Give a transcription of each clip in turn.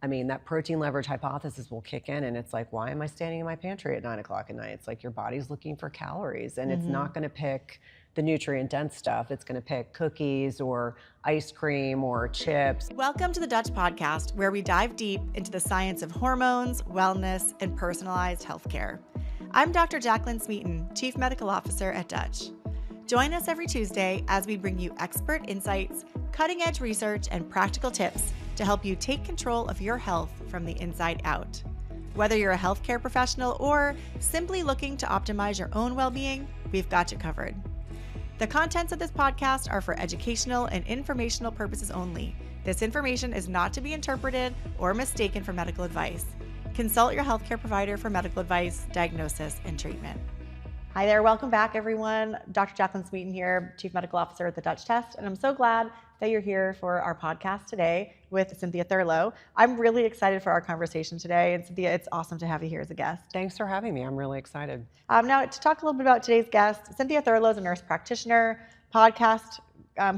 I mean, that protein leverage hypothesis will kick in and it's like, why am I standing in my pantry at 9 o'clock at night? It's like your body's looking for calories and it's not gonna pick the nutrient dense stuff. It's gonna pick cookies or ice cream or chips. Welcome to the Dutch Podcast, where we dive deep into the science of hormones, wellness, and personalized healthcare. I'm Dr. Jaclyn Smeaton, Chief Medical Officer at Dutch. Join us every Tuesday as we bring you expert insights, cutting-edge research, and practical tips to help you take control of your health from the inside out. Whether you're a healthcare professional or simply looking to optimize your own well-being, we've got you covered. The contents of this podcast are for educational and informational purposes only. This information is not to be interpreted or mistaken for medical advice. Consult your healthcare provider for medical advice, diagnosis, and treatment. Hi there, welcome back everyone. Dr. Jaclyn Smeaton here, Chief Medical Officer at the Dutch Test, and I'm so glad that you're here for our podcast today with Cynthia Thurlow. I'm really excited for our conversation today, and Cynthia, it's awesome to have you here as a guest. Thanks for having me. I'm really excited. Now, to talk a little bit about today's guest, Cynthia Thurlow is a nurse practitioner, podcast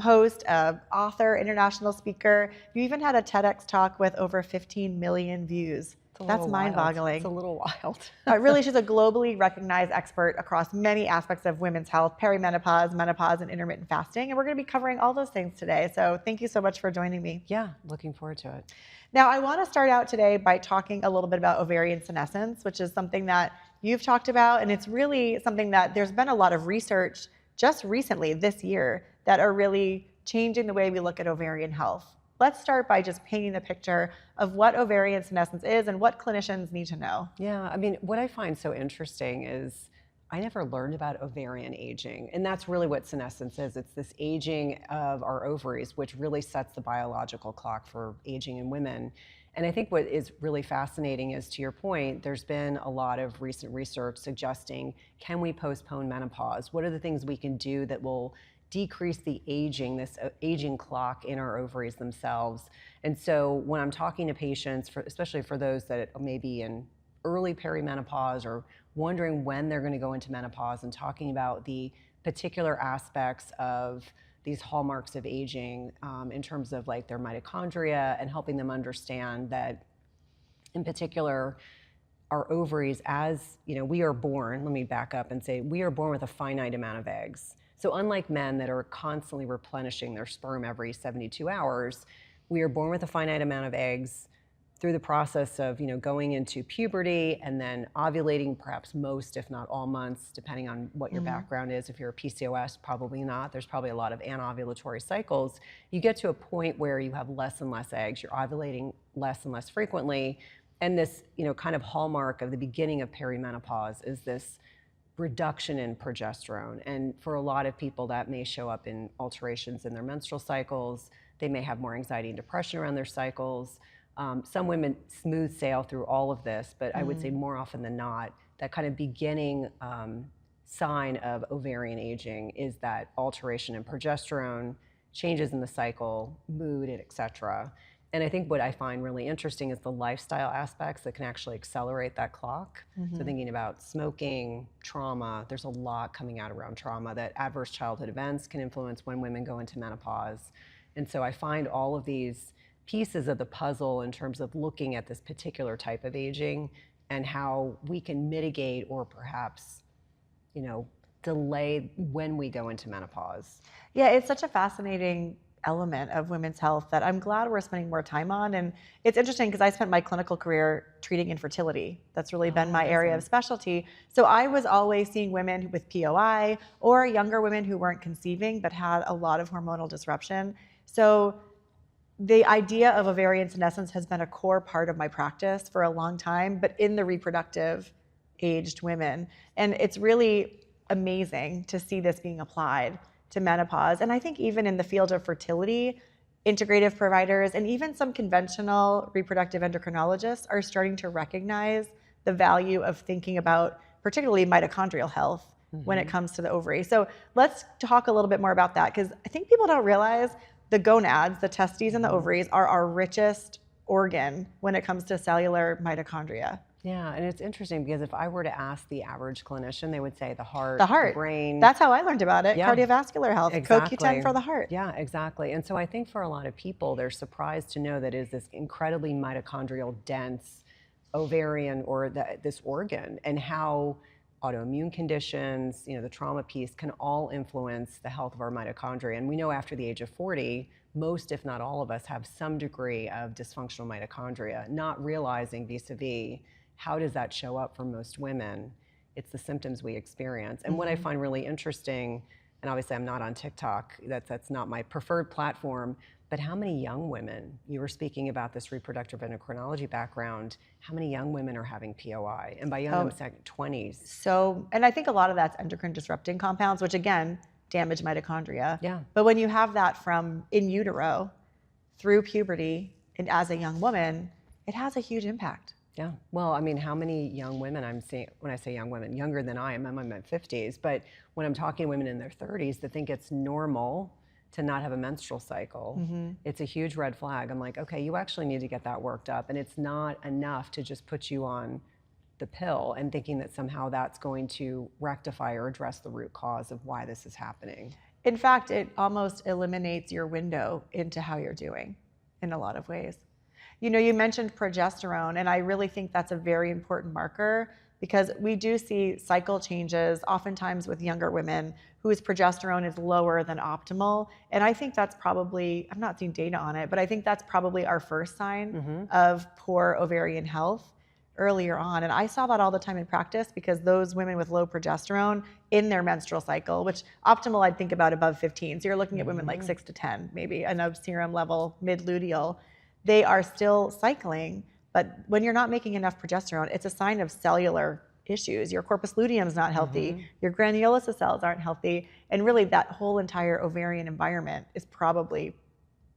host, author, international speaker. You even had a TEDx talk with over 15 million views. That's mind-boggling. It's a little wild. Really, she's a globally recognized expert across many aspects of women's health, perimenopause, menopause, and intermittent fasting. And we're going to be covering all those things today. So thank you so much for joining me. Yeah, looking forward to it. Now, I want to start out today by talking a little bit about ovarian senescence, which is something that you've talked about. And it's really something that there's been a lot of research just recently this year that are really changing the way we look at ovarian health. Let's start by just painting the picture of what ovarian senescence is and what clinicians need to know. Yeah, I mean, what I find so interesting is I never learned about ovarian aging, and that's really what senescence is. It's this aging of our ovaries, which really sets the biological clock for aging in women. And I think what is really fascinating is, to your point, there's been a lot of recent research suggesting, can we postpone menopause? What are the things we can do that will decrease the aging, this aging clock in our ovaries themselves? And so when I'm talking to patients, especially for those that may be in early perimenopause or wondering when they're going to go into menopause, and talking about the particular aspects of these hallmarks of aging in terms of like their mitochondria, and helping them understand that in particular our ovaries, as you know, we are born, let me back up and say, we are born with a finite amount of eggs. So unlike men that are constantly replenishing their sperm every 72 hours, we are born with a finite amount of eggs through the process of, you know, going into puberty and then ovulating perhaps most, if not all months, depending on what your background is. If you're a PCOS, probably not. There's probably a lot of anovulatory cycles. You get to a point where you have less and less eggs. You're ovulating less and less frequently. And this, you know, kind of hallmark of the beginning of perimenopause is this reduction in progesterone. And for a lot of people, that may show up in alterations in their menstrual cycles. They may have more anxiety and depression around their cycles. Some women smooth sail through all of this, but I would say more often than not, that kind of beginning sign of ovarian aging is that alteration in progesterone, changes in the cycle, mood, et cetera. And I think what I find really interesting is the lifestyle aspects that can actually accelerate that clock. So thinking about smoking, trauma, there's a lot coming out around trauma, that adverse childhood events can influence when women go into menopause. And so I find all of these pieces of the puzzle in terms of looking at this particular type of aging and how we can mitigate or perhaps, you know, delay when we go into menopause. Yeah, it's such a fascinating element of women's health that I'm glad we're spending more time on. And it's interesting because I spent my clinical career treating infertility. That's really been my area of specialty. So I was always seeing women with POI or younger women who weren't conceiving but had a lot of hormonal disruption. So the idea of ovarian senescence has been a core part of my practice for a long time, but in the reproductive aged women. And it's really amazing to see this being applied to menopause. And I think even in the field of fertility, integrative providers and even some conventional reproductive endocrinologists are starting to recognize the value of thinking about particularly mitochondrial health when it comes to the ovary. So let's talk a little bit more about that, because I think people don't realize the gonads, the testes and the ovaries, are our richest organ when it comes to cellular mitochondria. Yeah, and it's interesting because if I were to ask the average clinician, they would say the heart, The heart. brain. That's how I learned about it. Yeah. Cardiovascular health. Exactly. CoQ10 for the heart. Yeah, exactly. And so I think for a lot of people, they're surprised to know that it is this incredibly mitochondrial dense ovarian or this organ, and how autoimmune conditions, the trauma piece can all influence the health of our mitochondria. And we know after the age of 40, most, if not all of us, have some degree of dysfunctional mitochondria, not realizing vis-a-vis how does that show up for most women. It's the symptoms we experience. And what I find really interesting, and obviously I'm not on TikTok, that's not my preferred platform, but how many young women, you were speaking about this reproductive endocrinology background, how many young women are having POI? And by young, I'm saying 20s. So, and I think a lot of that's endocrine disrupting compounds, which again, damage mitochondria. Yeah. But when you have that from in utero through puberty and as a young woman, it has a huge impact. Yeah. Well, I mean, how many young women I'm seeing, when I say young women, younger than I'm in my 50s, but when I'm talking to women in their 30s that think it's normal to not have a menstrual cycle, it's a huge red flag. I'm like, okay, you actually need to get that worked up. And it's not enough to just put you on the pill and thinking that somehow that's going to rectify or address the root cause of why this is happening. In fact, it almost eliminates your window into how you're doing in a lot of ways. You mentioned progesterone, and I really think that's a very important marker because we do see cycle changes oftentimes with younger women whose progesterone is lower than optimal. And I think that's probably, I'm not seeing data on it, but I think that's probably our first sign of poor ovarian health earlier on. And I saw that all the time in practice because those women with low progesterone in their menstrual cycle, which optimal I'd think about above 15. So you're looking at women like 6 to 10, maybe, and a serum level mid-luteal. They are still cycling, but when you're not making enough progesterone, it's a sign of cellular issues. Your corpus luteum is not healthy, your granulosa cells aren't healthy, and really that whole entire ovarian environment is probably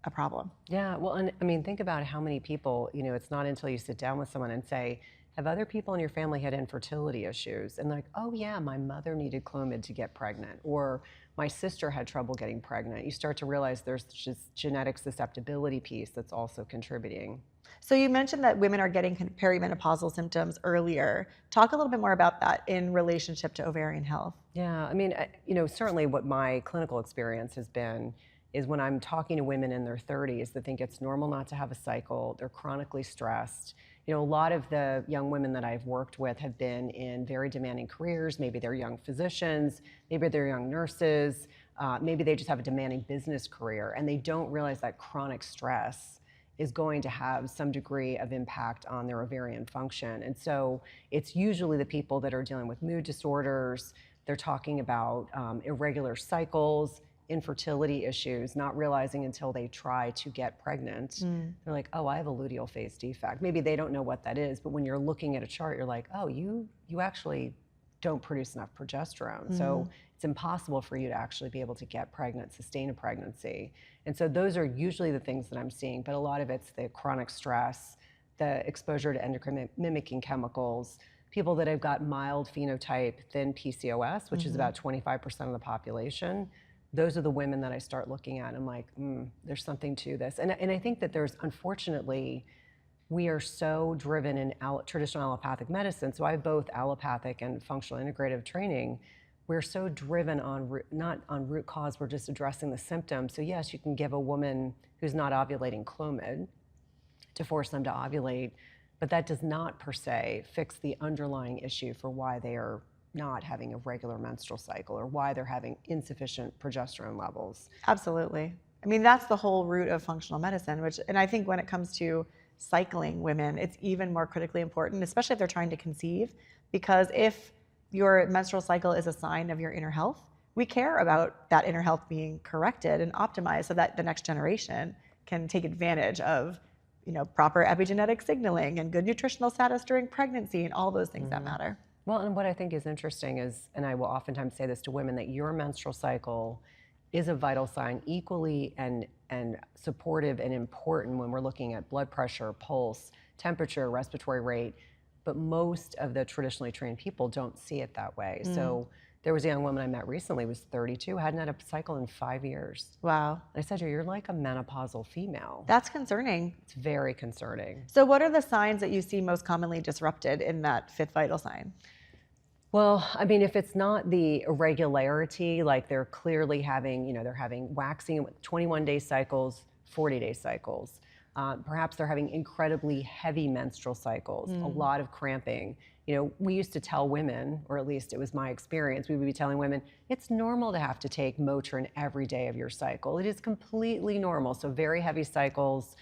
a problem. Yeah, well, and I mean, think about how many people, it's not until you sit down with someone and say, have other people in your family had infertility issues? And they're like, oh yeah, my mother needed Clomid to get pregnant, or my sister had trouble getting pregnant. You start to realize there's just genetic susceptibility piece that's also contributing. So you mentioned that women are getting perimenopausal symptoms earlier. Talk a little bit more about that in relationship to ovarian health. Yeah, I mean, certainly what my clinical experience has been is when I'm talking to women in their 30s that think it's normal not to have a cycle, they're chronically stressed. A lot of the young women that I've worked with have been in very demanding careers. Maybe they're young physicians, maybe they're young nurses, maybe they just have a demanding business career, and they don't realize that chronic stress is going to have some degree of impact on their ovarian function. And so it's usually the people that are dealing with mood disorders, they're talking about irregular cycles, infertility issues, not realizing until they try to get pregnant. They're like, oh, I have a luteal phase defect. Maybe they don't know what that is, but when you're looking at a chart, you're like, oh, you actually don't produce enough progesterone. So it's impossible for you to actually be able to get pregnant, sustain a pregnancy. And so those are usually the things that I'm seeing, but a lot of it's the chronic stress, the exposure to endocrine mimicking chemicals, people that have got mild phenotype, thin PCOS, which is about 25% of the population. Those are the women that I start looking at. I'm like, there's something to this. And I think that there's, unfortunately, we are so driven in traditional allopathic medicine. So I have both allopathic and functional integrative training. We're so driven on, not on root cause, we're just addressing the symptoms. So yes, you can give a woman who's not ovulating Clomid to force them to ovulate, but that does not per se fix the underlying issue for why they are not having a regular menstrual cycle or why they're having insufficient progesterone levels. Absolutely. I mean, that's the whole root of functional medicine, and I think when it comes to cycling women, it's even more critically important, especially if they're trying to conceive, because if your menstrual cycle is a sign of your inner health, we care about that inner health being corrected and optimized so that the next generation can take advantage of proper epigenetic signaling and good nutritional status during pregnancy and all those things that matter. Well, and what I think is interesting is, and I will oftentimes say this to women, that your menstrual cycle is a vital sign, equally and supportive and important when we're looking at blood pressure, pulse, temperature, respiratory rate, but most of the traditionally trained people don't see it that way. So There was a young woman I met recently, was 32, hadn't had a cycle in 5 years. Wow. And I said to her, you're like a menopausal female. That's concerning. It's very concerning. So what are the signs that you see most commonly disrupted in that fifth vital sign? Well, I mean, if it's not the irregularity, like they're clearly having, they're having waxing 21-day cycles, 40-day cycles. Perhaps they're having incredibly heavy menstrual cycles, a lot of cramping. We used to tell women, or at least it was my experience, we would be telling women, it's normal to have to take Motrin every day of your cycle. It is completely normal. So very heavy cycles,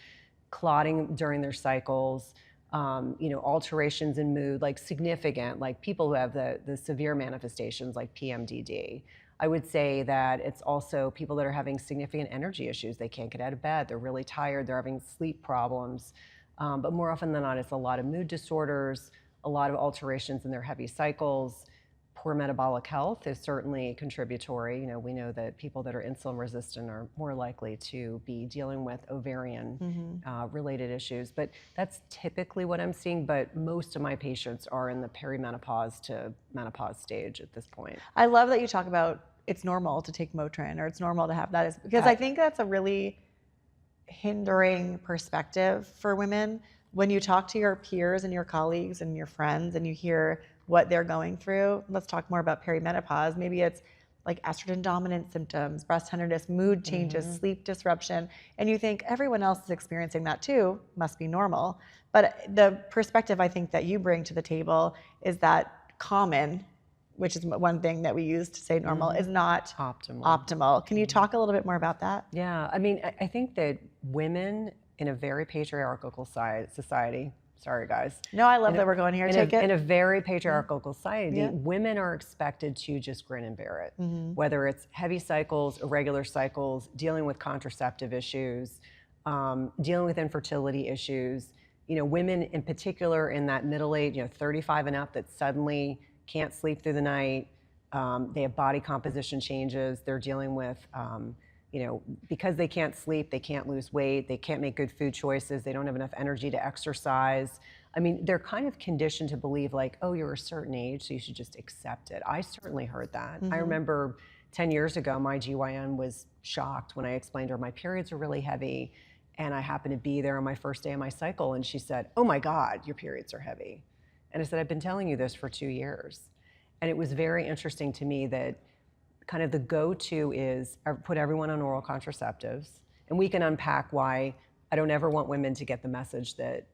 clotting during their cycles, alterations in mood, like significant, like people who have the severe manifestations like PMDD. I would say that it's also people that are having significant energy issues. They can't get out of bed, they're really tired, they're having sleep problems. But more often than not, it's a lot of mood disorders, a lot of alterations in their heavy cycles. Poor metabolic health is certainly contributory. We know that people that are insulin resistant are more likely to be dealing with ovarian related issues. But that's typically what I'm seeing. But most of my patients are in the perimenopause to menopause stage at this point. I love that you talk about it's normal to take Motrin, or it's normal to have that, because I think that's a really hindering perspective for women. When you talk to your peers and your colleagues and your friends and you hear what they're going through, let's talk more about perimenopause. Maybe it's like estrogen dominant symptoms, breast tenderness, mood changes, sleep disruption, and you think everyone else is experiencing that too, must be normal. But the perspective I think that you bring to the table is that common, which is one thing that we use to say normal, is not optimal. Can you talk a little bit more about that? Yeah, I mean, I think that women in a very patriarchal society, sorry guys. No, I love that we're going here. In a very patriarchal society, women are expected to just grin and bear it. Whether it's heavy cycles, irregular cycles, dealing with contraceptive issues, dealing with infertility issues. Women in particular in that middle age, 35 and up, that suddenly can't sleep through the night. They have body composition changes. They're dealing with because they can't sleep, they can't lose weight, they can't make good food choices, they don't have enough energy to exercise. I mean, they're kind of conditioned to believe like, oh, you're a certain age, so you should just accept it. I certainly heard that. I remember 10 years ago, my GYN was shocked when I explained to her my periods are really heavy, and I happened to be there on my first day of my cycle, and she said, oh my God, your periods are heavy. And I said, I've been telling you this for 2 years. And it was very interesting to me that kind of the go-to is put everyone on oral contraceptives, and we can unpack why I don't ever want women to get the message that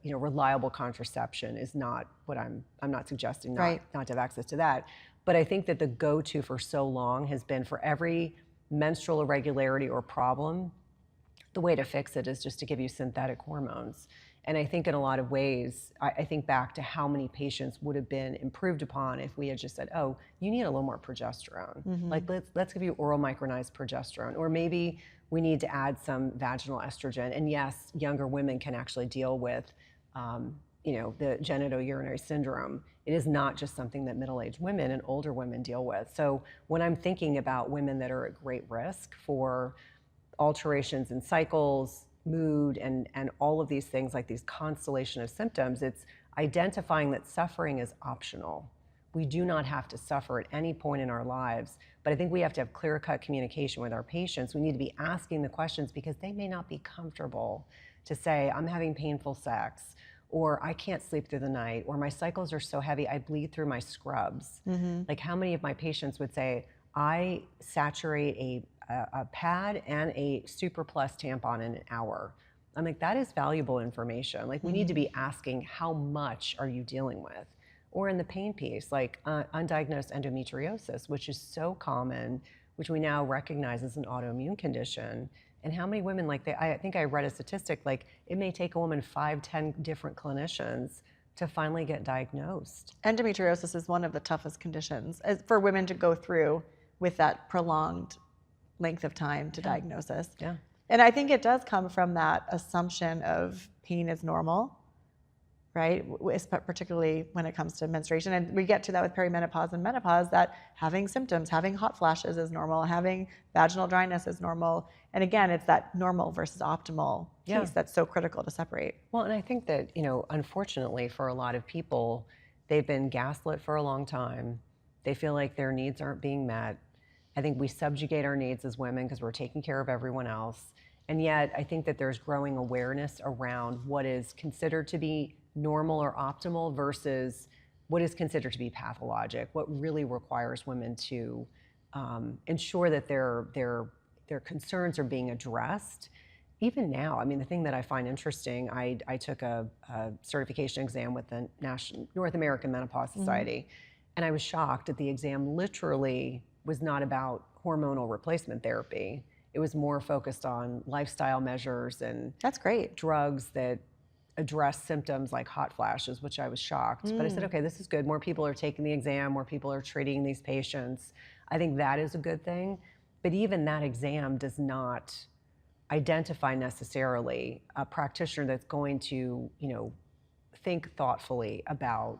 reliable contraception is not what I'm not suggesting not to have access to that. But I think that the go-to for so long has been for every menstrual irregularity or problem, the way to fix it is just to give you synthetic hormones. And I think in a lot of ways, I think back to how many patients would have been improved upon if we had just said, oh, you need a little more progesterone. Like let's give you oral micronized progesterone, or maybe we need to add some vaginal estrogen. And yes, younger women can actually deal with the genitourinary syndrome. It is not just something that middle-aged women and older women deal with. So when I'm thinking about women that are at great risk for alterations in cycles, mood, and all of these things, like these constellation of symptoms, it's identifying that suffering is optional. We do not have to suffer at any point in our lives, but I think we have to have clear-cut communication with our patients. We need to be asking the questions because they may not be comfortable to say, I'm having painful sex, or I can't sleep through the night, or my cycles are so heavy I bleed through my scrubs. Like how many of my patients would say, I saturate a pad and a Super Plus tampon in an hour. I'm like, that is valuable information. Like we need to be asking, how much are you dealing with? Or in the pain piece, like undiagnosed endometriosis, which is so common, which we now recognize as an autoimmune condition. And how many women, I think I read a statistic, like it may take a woman 5-10 different clinicians to finally get diagnosed. Endometriosis is one of the toughest conditions for women to go through with that prolonged length of time to diagnosis. Yeah. And I think it does come from that assumption of pain is normal, right? Particularly when it comes to menstruation. And we get to that with perimenopause and menopause, that having symptoms, having hot flashes is normal, having vaginal dryness is normal. And again, it's that normal versus optimal piece that's so critical to separate. Well, and I think that, unfortunately for a lot of people, they've been gaslit for a long time. They feel like their needs aren't being met. I think we subjugate our needs as women because we're taking care of everyone else. And yet, I think that there's growing awareness around what is considered to be normal or optimal versus what is considered to be pathologic, what really requires women to ensure that their concerns are being addressed. Even now, I mean, the thing that I find interesting, I took a certification exam with the North American Menopause Society, and I was shocked that the exam literally was not about hormonal replacement therapy. It was more focused on lifestyle measures and That's great. drugs that address symptoms like hot flashes, which I was shocked. But I said, okay, this is good. More people are taking the exam, more people are treating these patients. I think that is a good thing. But even that exam does not identify necessarily a practitioner that's going to, think thoughtfully about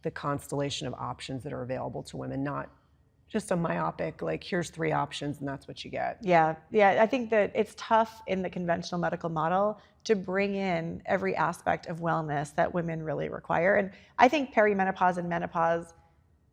the constellation of options that are available to women, not just a myopic, like, here's 3 options and that's what you get. Yeah. I think that it's tough in the conventional medical model to bring in every aspect of wellness that women really require. And I think perimenopause and menopause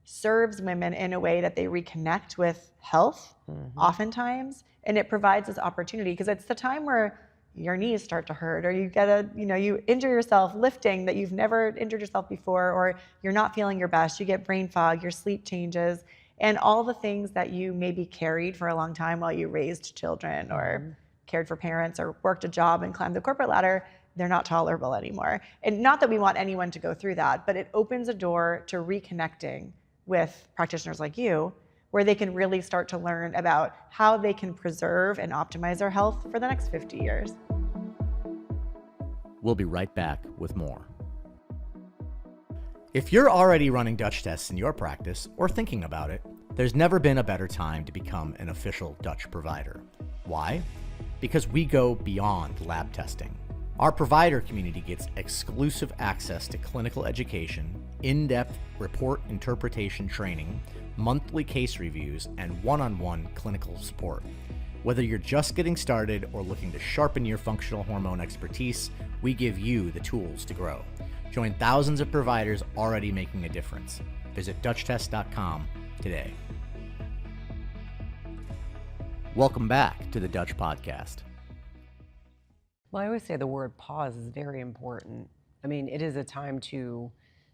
serves women in a way that they reconnect with health oftentimes, and it provides this opportunity because it's the time where your knees start to hurt, or you get you injure yourself lifting that you've never injured yourself before, or you're not feeling your best, you get brain fog, your sleep changes, and all the things that you maybe carried for a long time while you raised children or cared for parents or worked a job and climbed the corporate ladder, they're not tolerable anymore. And not that we want anyone to go through that, but it opens a door to reconnecting with practitioners like you, where they can really start to learn about how they can preserve and optimize their health for the next 50 years. We'll be right back with more. If you're already running Dutch tests in your practice or thinking about it, there's never been a better time to become an official Dutch provider. Why? Because we go beyond lab testing. Our provider community gets exclusive access to clinical education, in-depth report interpretation training, monthly case reviews, and one-on-one clinical support. Whether you're just getting started or looking to sharpen your functional hormone expertise, we give you the tools to grow. Join thousands of providers already making a difference. Visit DutchTest.com today. Welcome back to the Dutch Podcast. Well, I always say the word pause is very important. I mean, it is a time to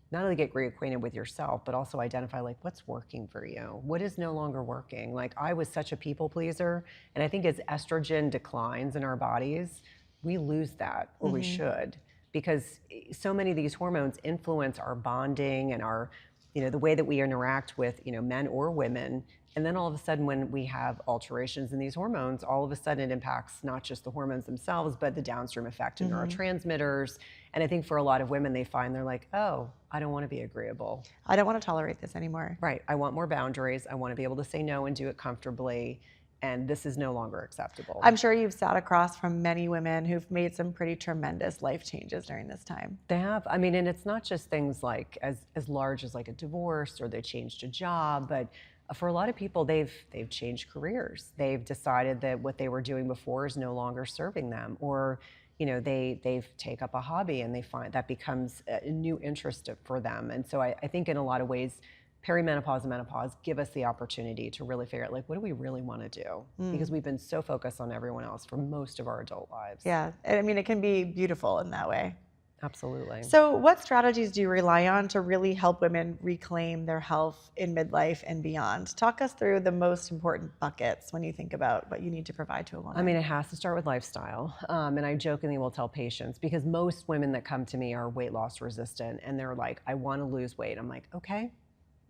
not only get reacquainted with yourself, but also identify, like, what's working for you? What is no longer working? Like, I was such a people pleaser, and I think as estrogen declines in our bodies, we lose that, or we should, because so many of these hormones influence our bonding and our, the way that we interact with, men or women. And then all of a sudden, when we have alterations in these hormones, all of a sudden it impacts not just the hormones themselves, but the downstream effect in neurotransmitters. And I think for a lot of women, they find they're like, oh, I don't want to be agreeable. I don't want to tolerate this anymore. Right. I want more boundaries. I want to be able to say no and do it comfortably. And this is no longer acceptable. I'm sure you've sat across from many women who've made some pretty tremendous life changes during this time. They have. I mean, and it's not just things like as large as like a divorce or they changed a job, but for a lot of people, they've changed careers. They've decided that what they were doing before is no longer serving them, or they've take up a hobby and they find that becomes a new interest for them. And so I think in a lot of ways, perimenopause and menopause give us the opportunity to really figure out, like, what do we really want to do? Because we've been so focused on everyone else for most of our adult lives. Yeah, I mean, it can be beautiful in that way. Absolutely. So what strategies do you rely on to really help women reclaim their health in midlife and beyond? Talk us through the most important buckets when you think about what you need to provide to a woman. I mean, it has to start with lifestyle. And I jokingly will tell patients, because most women that come to me are weight loss resistant and they're like, I want to lose weight. I'm like, okay.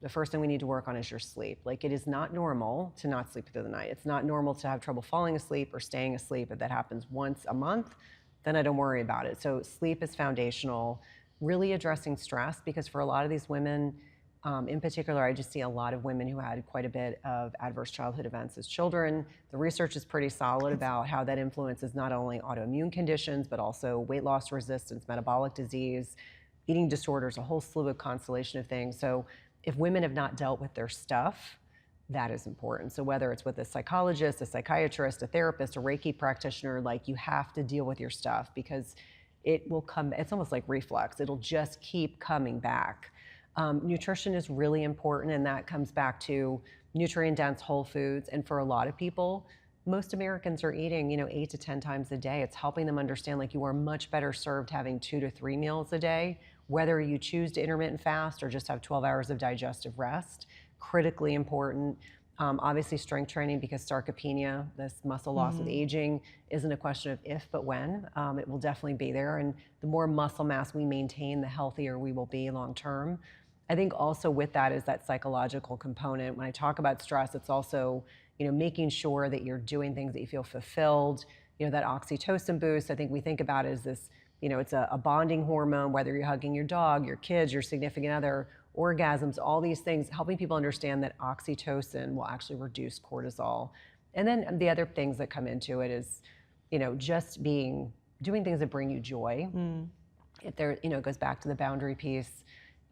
The first thing we need to work on is your sleep. Like, it is not normal to not sleep through the night. It's not normal to have trouble falling asleep or staying asleep. If that happens once a month, then I don't worry about it. So sleep is foundational. Really addressing stress, because for a lot of these women, in particular, I just see a lot of women who had quite a bit of adverse childhood events as children. The research is pretty solid about how that influences not only autoimmune conditions, but also weight loss resistance, metabolic disease, eating disorders, a whole slew of constellation of things. So if women have not dealt with their stuff, that is important. So whether it's with a psychologist, a psychiatrist, a therapist, a Reiki practitioner, like, you have to deal with your stuff, because it will come, it's almost like reflux. It'll just keep coming back. Nutrition is really important, and that comes back to nutrient-dense whole foods. And for a lot of people, most Americans are eating, 8 to 10 times a day. It's helping them understand like you are much better served having 2 to 3 meals a day, whether you choose to intermittent fast or just have 12 hours of digestive rest. Critically important. Obviously strength training, because sarcopenia, this muscle loss with aging, isn't a question of if, but when. It will definitely be there. And the more muscle mass we maintain, the healthier we will be long term. I think also with that is that psychological component. When I talk about stress, it's also, making sure that you're doing things that you feel fulfilled. That oxytocin boost, I think we think about it as this, it's a bonding hormone, whether you're hugging your dog, your kids, your significant other, orgasms, all these things, helping people understand that oxytocin will actually reduce cortisol. And then the other things that come into it is, just doing things that bring you joy. If there, it goes back to the boundary piece.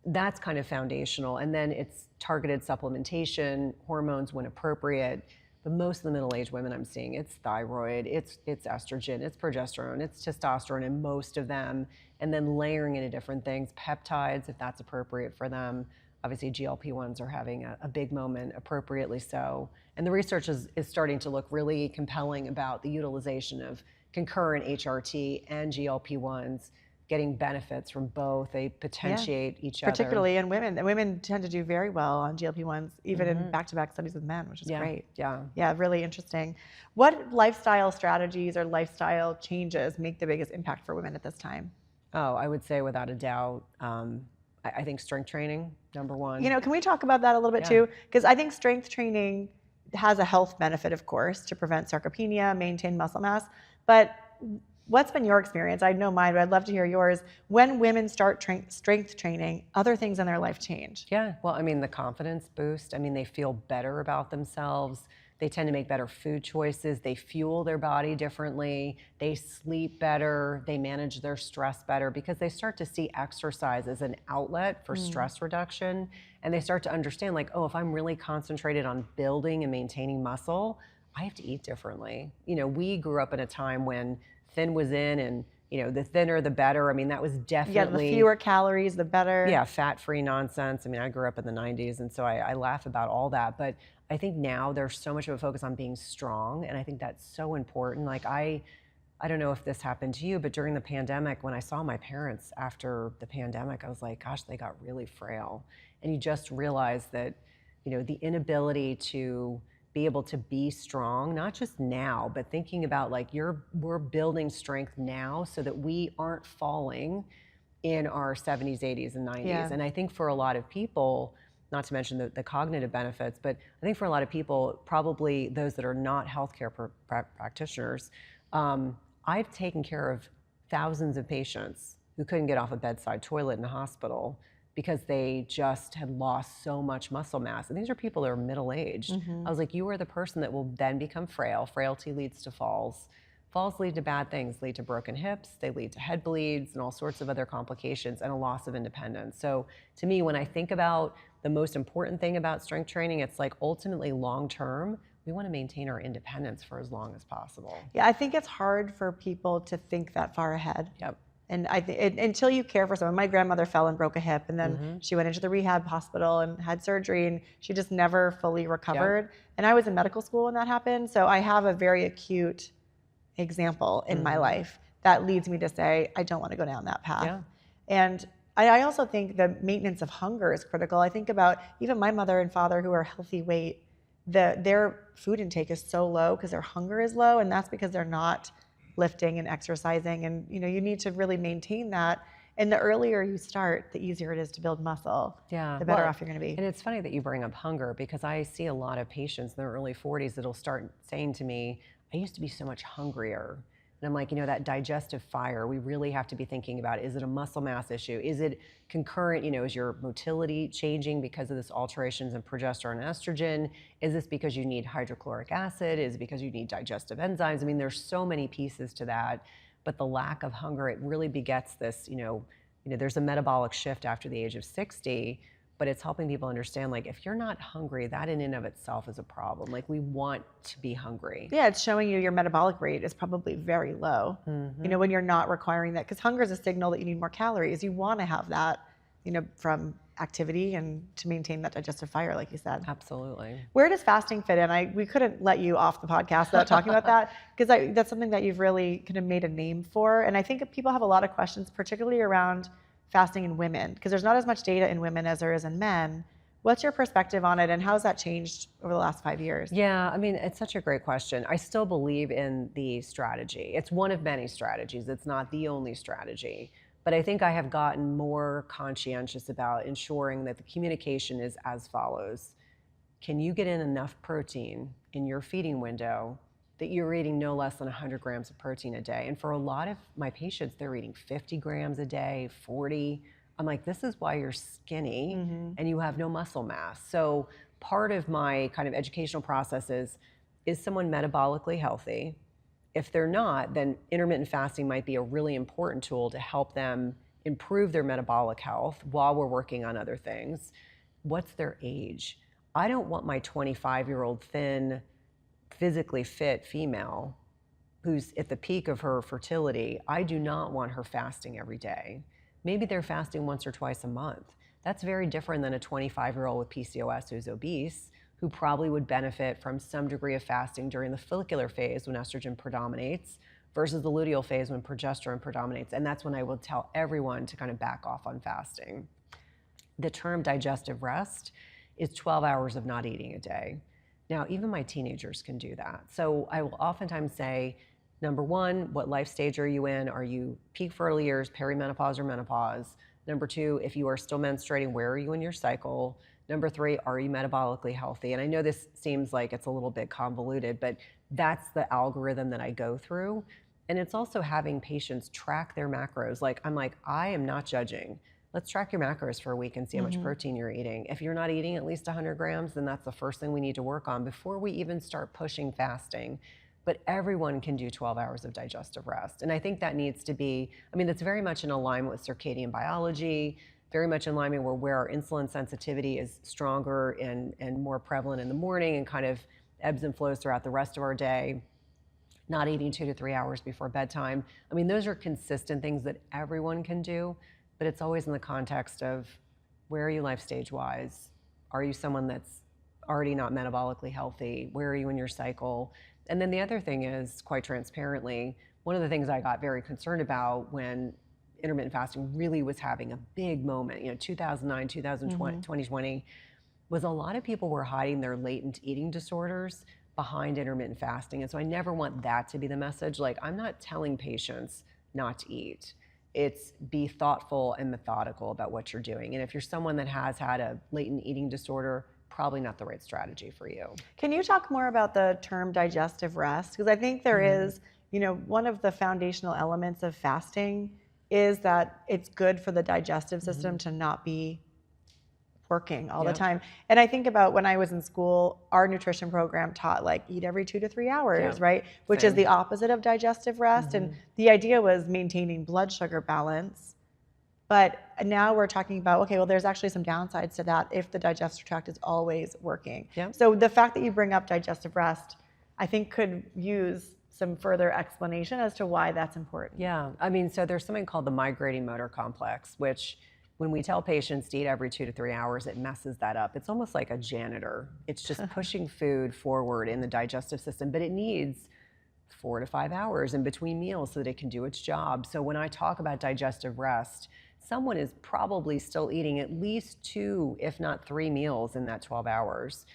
That's kind of foundational. And then it's targeted supplementation, hormones when appropriate. But most of the middle-aged women I'm seeing, it's thyroid, it's estrogen, it's progesterone, it's testosterone in most of them, and then layering into different things, peptides if that's appropriate for them. Obviously GLP-1s are having a big moment, appropriately so. And the research is starting to look really compelling about the utilization of concurrent HRT and GLP-1s, getting benefits from both. They potentiate each other. Particularly in women. And women tend to do very well on GLP-1s, even in back-to-back studies with men, which is great. Yeah, really interesting. What lifestyle strategies or lifestyle changes make the biggest impact for women at this time? Oh, I would say without a doubt, I think strength training, number one. Can we talk about that a little bit too? Because I think strength training has a health benefit, of course, to prevent sarcopenia, maintain muscle mass. But what's been your experience? I know mine, but I'd love to hear yours. When women start strength training, other things in their life change. Yeah, well, the confidence boost. They feel better about themselves. They tend to make better food choices. They fuel their body differently. They sleep better. They manage their stress better because they start to see exercise as an outlet for stress reduction. And they start to understand like, oh, if I'm really concentrated on building and maintaining muscle, I have to eat differently. We grew up in a time when thin was in, and the thinner the better. That was definitely the fewer calories the better. Yeah, fat-free nonsense. I grew up in the 90s, and so I laugh about all that. But I think now there's so much of a focus on being strong, and I think that's so important. Like I don't know if this happened to you, but during the pandemic, when I saw my parents after the pandemic, I was like, gosh, they got really frail. And you just realize that, the inability to be able to be strong, not just now, but thinking about like we're building strength now so that we aren't falling in our 70s, 80s, and 90s. Yeah. And I think for a lot of people, not to mention the cognitive benefits, but I think for a lot of people, probably those that are not healthcare practitioners, I've taken care of thousands of patients who couldn't get off a bedside toilet in a hospital because they just had lost so much muscle mass. And these are people that are middle-aged. I was like, you are the person that will then become frail. Frailty leads to falls. Falls lead to bad things, lead to broken hips, they lead to head bleeds and all sorts of other complications and a loss of independence. So to me, when I think about the most important thing about strength training, it's like ultimately long-term, we want to maintain our independence for as long as possible. Yeah, I think it's hard for people to think that far ahead. Yep. And until you care for someone, my grandmother fell and broke a hip, and then she went into the rehab hospital and had surgery, and she just never fully recovered. Yep. And I was in medical school when that happened, so I have a very acute example in my life that leads me to say, I don't want to go down that path. Yeah. And I also think the maintenance of hunger is critical. I think about even my mother and father who are healthy weight, their food intake is so low because their hunger is low, and that's because they're not lifting and exercising, and you need to really maintain that. And the earlier you start, the easier it is to build muscle. Yeah, the better off you're going to be. And it's funny that you bring up hunger because I see a lot of patients in their early 40s that'll start saying to me, I used to be so much hungrier. And I'm like, that digestive fire, we really have to be thinking about, is it a muscle mass issue? Is it concurrent, is your motility changing because of this alterations in progesterone and estrogen? Is this because you need hydrochloric acid? Is it because you need digestive enzymes? There's so many pieces to that, but the lack of hunger, it really begets this, there's a metabolic shift after the age of 60, but it's helping people understand, like, if you're not hungry, that in and of itself is a problem. Like, we want to be hungry. Yeah, it's showing you your metabolic rate is probably very low. When you're not requiring that, because hunger is a signal that you need more calories. You want to have that from activity and to maintain that digestive fire, like you said. Absolutely. Where does fasting fit in? We couldn't let you off the podcast without talking about that, because that's something that you've really kind of made a name for. And I think people have a lot of questions, particularly around fasting in women, because there's not as much data in women as there is in men. What's your perspective on it, and how has that changed over the last 5 years? Yeah, I mean, it's such a great question. I still believe in the strategy. It's one of many strategies. It's not the only strategy. But I think I have gotten more conscientious about ensuring that the communication is as follows. Can you get in enough protein in your feeding window that you're eating no less than 100 grams of protein a day? And for a lot of my patients, they're eating 50 grams a day, 40. I'm like, this is why you're skinny and you have no muscle mass. So part of my kind of educational process is someone metabolically healthy? If they're not, then intermittent fasting might be a really important tool to help them improve their metabolic health while we're working on other things. What's their age? I don't want my 25-year-old thin, physically fit female who's at the peak of her fertility. I do not want her fasting every day. Maybe they're fasting once or twice a month. That's very different than a 25-year-old with PCOS who's obese, who probably would benefit from some degree of fasting during the follicular phase when estrogen predominates versus the luteal phase when progesterone predominates. And that's when I will tell everyone to kind of back off on fasting. The term digestive rest is 12 hours of not eating a day. Now, even my teenagers can do that. So I will oftentimes say, number one, what life stage are you in? Are you peak fertile years, perimenopause, or menopause? Number two, if you are still menstruating, where are you in your cycle? Number three, are you metabolically healthy? And I know this seems like it's a little bit convoluted, but that's the algorithm that I go through. And it's also having patients track their macros. I am not judging. Let's track your macros for a week and see how much protein you're eating. If you're not eating at least 100 grams, then that's the first thing we need to work on before we even start pushing fasting. But everyone can do 12 hours of digestive rest. And I think that needs to be, that's very much in alignment with circadian biology, very much in alignment where our insulin sensitivity is stronger and more prevalent in the morning and kind of ebbs and flows throughout the rest of our day. Not eating 2 to 3 hours before bedtime. Those are consistent things that everyone can do, but it's always in the context of where are you life stage wise? Are you someone that's already not metabolically healthy? Where are you in your cycle? And then the other thing is, quite transparently, one of the things I got very concerned about when intermittent fasting really was having a big moment, 2009, 2020, 2020, was a lot of people were hiding their latent eating disorders behind intermittent fasting. And so I never want that to be the message. I'm not telling patients not to eat. It's be thoughtful and methodical about what you're doing. And if you're someone that has had a latent eating disorder, probably not the right strategy for you. Can you talk more about the term digestive rest? Because I think there is, one of the foundational elements of fasting is that it's good for the digestive system to not be working all the time. And I think about when I was in school, our nutrition program taught eat every 2 to 3 hours, right? Which is the opposite of digestive rest. And the idea was maintaining blood sugar balance. But now we're talking about, okay, well, there's actually some downsides to that if the digestive tract is always working. So the fact that you bring up digestive rest, I think could use some further explanation as to why that's important. Yeah, so there's something called the migrating motor complex, which when we tell patients to eat every 2 to 3 hours, it messes that up. It's almost like a janitor. It's just pushing food forward in the digestive system, but it needs 4 to 5 hours in between meals so that it can do its job. So when I talk about digestive rest, someone is probably still eating at least 2, if not 3 meals in that 12 hours.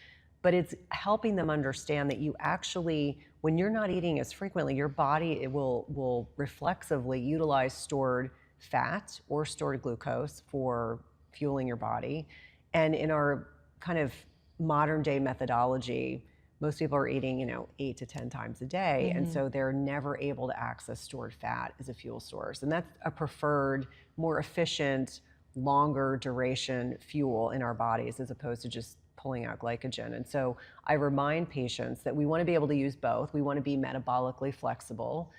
But it's helping them understand that you actually, when you're not eating as frequently, your body will reflexively utilize stored fat or stored glucose for fueling your body. And in our kind of modern day methodology, most people are eating, 8 to 10 times a day. And so they're never able to access stored fat as a fuel source. And that's a preferred, more efficient, longer duration fuel in our bodies as opposed to just pulling out glycogen. And so I remind patients that we want to be able to use both. We want to be metabolically flexible.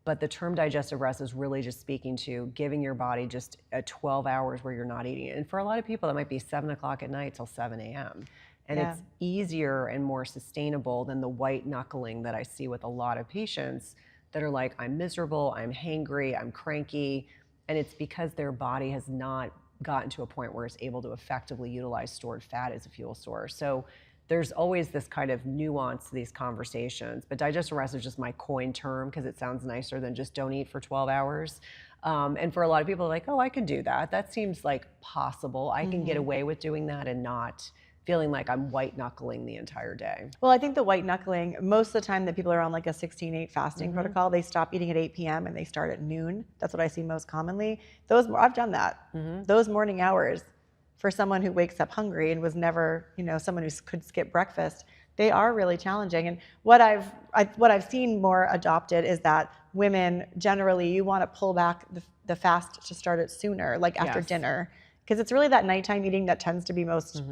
But the term digestive rest is really just speaking to giving your body just a 12 hours where you're not eating it. And for a lot of people, that might be 7 o'clock at night till 7 a.m. And it's easier and more sustainable than the white knuckling that I see with a lot of patients that are like, I'm miserable, I'm hangry, I'm cranky. And it's because their body has not gotten to a point where it's able to effectively utilize stored fat as a fuel source. So there's always this kind of nuance to these conversations, but digestive rest is just my coin term because it sounds nicer than just don't eat for 12 hours. And for a lot of people, like, oh, I can do that. That seems like possible. I can get away with doing that and not feeling like I'm white knuckling the entire day. Well, I think the white knuckling, most of the time that people are on like a 16-8 fasting protocol, they stop eating at 8 p.m. and they start at noon. That's what I see most commonly. I've done that. Those morning hours for someone who wakes up hungry and was never, someone who could skip breakfast, they are really challenging. And what I've seen more adopted is that women generally, you want to pull back the fast to start it sooner, like after dinner, because it's really that nighttime eating that tends to be most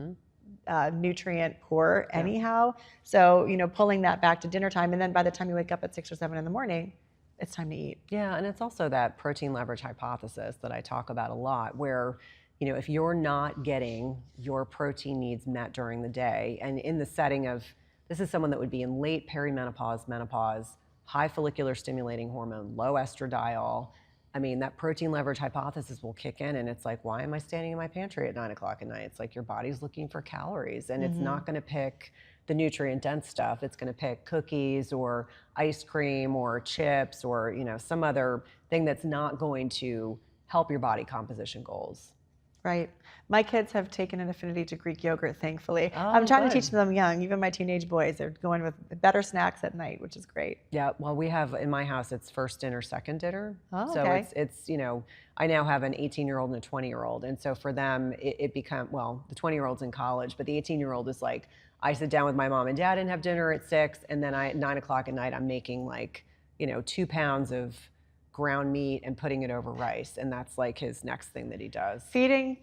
nutrient poor anyhow. So, pulling that back to dinner time, and then by the time you wake up at 6 or 7 in the morning, it's time to eat. Yeah, and it's also that protein leverage hypothesis that I talk about a lot, where if you're not getting your protein needs met during the day, and in the setting of, this is someone that would be in late perimenopause, menopause, high follicular stimulating hormone, low estradiol, I mean, that protein leverage hypothesis will kick in, and it's like, why am I standing in my pantry at 9 o'clock at night? It's like your body's looking for calories, and it's not going to pick the nutrient-dense stuff. It's going to pick cookies or ice cream or chips or some other thing that's not going to help your body composition goals. Right. My kids have taken an affinity to Greek yogurt, thankfully. Oh, I'm trying good. to teach them young. Even my teenage boys, they're going with better snacks at night, which is great. Yeah, well, we have, in my house, it's first dinner, second dinner. Oh, so okay. it's I now have an 18-year-old and a 20-year-old. And so for them, it become, well, the 20-year-old's in college, but the 18-year-old is like, I sit down with my mom and dad and have dinner at 6, and then at 9 o'clock at night, I'm making 2 pounds of ground meat and putting it over rice. And that's like his next thing that he does. Feeding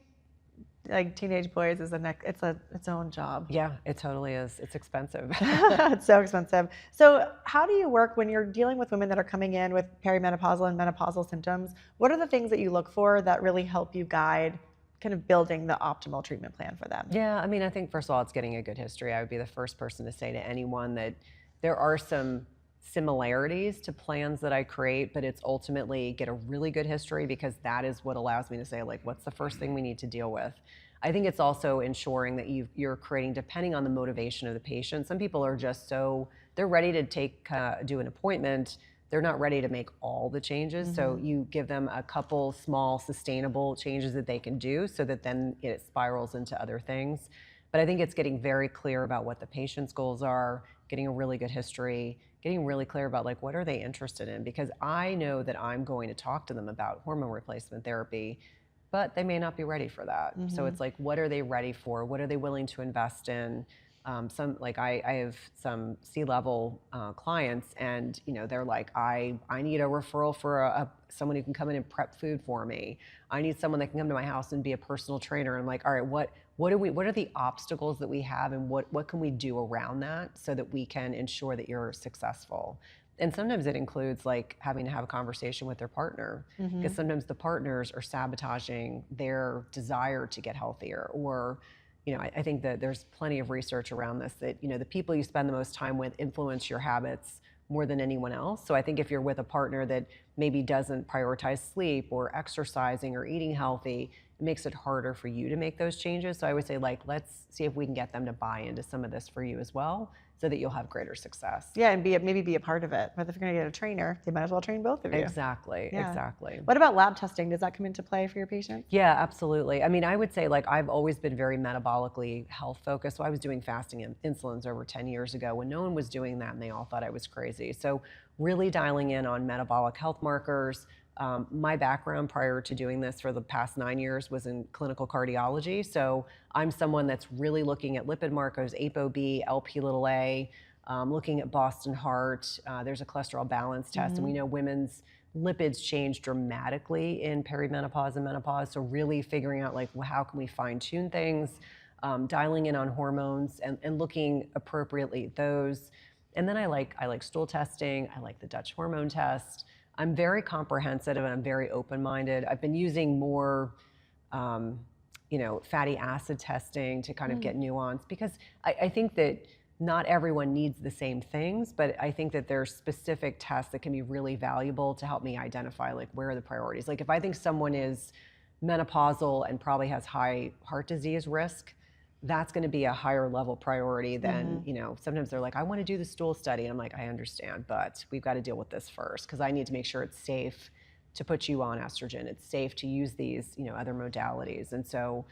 teenage boys is its own job. Yeah, it totally is. It's expensive. It's so expensive. So how do you work when you're dealing with women that are coming in with perimenopausal and menopausal symptoms? What are the things that you look for that really help you guide kind of building the optimal treatment plan for them? Yeah, I mean, I think first of all, it's getting a good history. I would be the first person to say to anyone that there are some similarities to plans that I create, but it's ultimately get a really good history, because that is what allows me to say, what's the first thing we need to deal with? I think it's also ensuring that you're creating, depending on the motivation of the patient. Some people are just they're ready to do an appointment. They're not ready to make all the changes. So you give them a couple small sustainable changes that they can do, so that then it spirals into other things. But I think it's getting very clear about what the patient's goals are, getting a really good history, getting really clear about what are they interested in, because I know that I'm going to talk to them about hormone replacement therapy, but they may not be ready for that. So it's what are they ready for? What are they willing to invest in? I have some C-level clients, and they're like, I need a referral for someone who can come in and prep food for me. I need someone that can come to my house and be a personal trainer. I'm like, all right, what are the obstacles that we have, and what can we do around that so that we can ensure that you're successful? And sometimes it includes having to have a conversation with their partner, because sometimes the partners are sabotaging their desire to get healthier. Or, I think that there's plenty of research around this, that, the people you spend the most time with influence your habits more than anyone else. So I think if you're with a partner that maybe doesn't prioritize sleep or exercising or eating healthy, it makes it harder for you to make those changes. So I would say, let's see if we can get them to buy into some of this for you as well, so that you'll have greater success. Yeah, and maybe be a part of it. But if you're going to get a trainer, they might as well train both of you. Exactly, Yeah. exactly. What about lab testing? Does that come into play for your patients? Yeah, absolutely. I mean, I would say I've always been very metabolically health focused. So I was doing fasting and insulins over 10 years ago when no one was doing that, and they all thought I was crazy. So really dialing in on metabolic health markers. My background prior to doing this for the past 9 years was in clinical cardiology. So I'm someone that's really looking at lipid markers, ApoB, LP(a), looking at Boston Heart. There's a cholesterol balance test, and we know women's lipids change dramatically in perimenopause and menopause. So really figuring out how can we fine tune things, dialing in on hormones and looking appropriately at those. And then I like stool testing. I like the Dutch hormone test. I'm very comprehensive and I'm very open-minded. I've been using more, fatty acid testing to kind of get nuance, because I think that not everyone needs the same things, but I think that there's specific tests that can be really valuable to help me identify where are the priorities. If I think someone is menopausal and probably has high heart disease risk, that's going to be a higher level priority than, sometimes they're like, I want to do the stool study. And I'm like, I understand, but we've got to deal with this first because I need to make sure it's safe to put you on estrogen. It's safe to use these, other modalities. And so,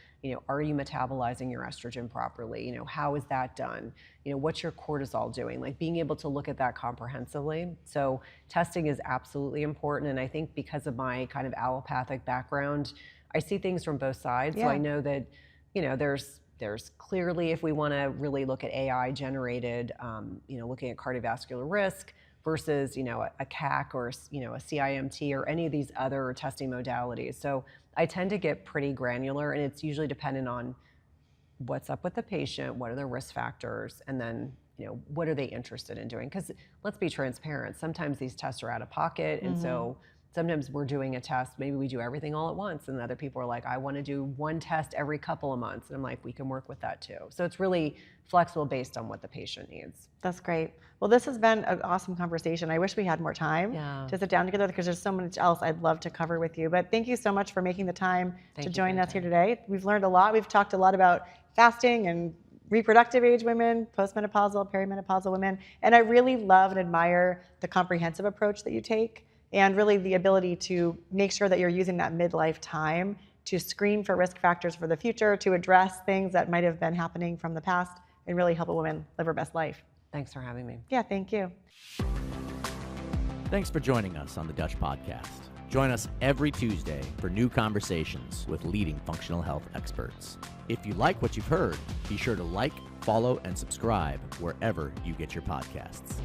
are you metabolizing your estrogen properly? How is that done? What's your cortisol doing? Like being able to look at that comprehensively. So testing is absolutely important. And I think because of my kind of allopathic background, I see things from both sides. So I know that, there's clearly, if we want to really look at AI generated, looking at cardiovascular risk versus, a CAC or, a CIMT or any of these other testing modalities. So I tend to get pretty granular, and it's usually dependent on what's up with the patient, what are their risk factors, and then, what are they interested in doing? Because let's be transparent, sometimes these tests are out of pocket, and so sometimes we're doing a test, maybe we do everything all at once, and other people are like, I want to do one test every couple of months. And I'm like, we can work with that too. So it's really flexible based on what the patient needs. That's great. Well, this has been an awesome conversation. I wish we had more time to sit down together because there's so much else I'd love to cover with you. But thank you so much for making the time to join us here today. We've learned a lot. We've talked a lot about fasting and reproductive age women, postmenopausal, perimenopausal women. And I really love and admire the comprehensive approach that you take, and really the ability to make sure that you're using that midlife time to screen for risk factors for the future, to address things that might have been happening from the past, and really help a woman live her best life. Thanks for having me. Yeah, thank you. Thanks for joining us on the Dutch Podcast. Join us every Tuesday for new conversations with leading functional health experts. If you like what you've heard, be sure to like, follow, and subscribe wherever you get your podcasts.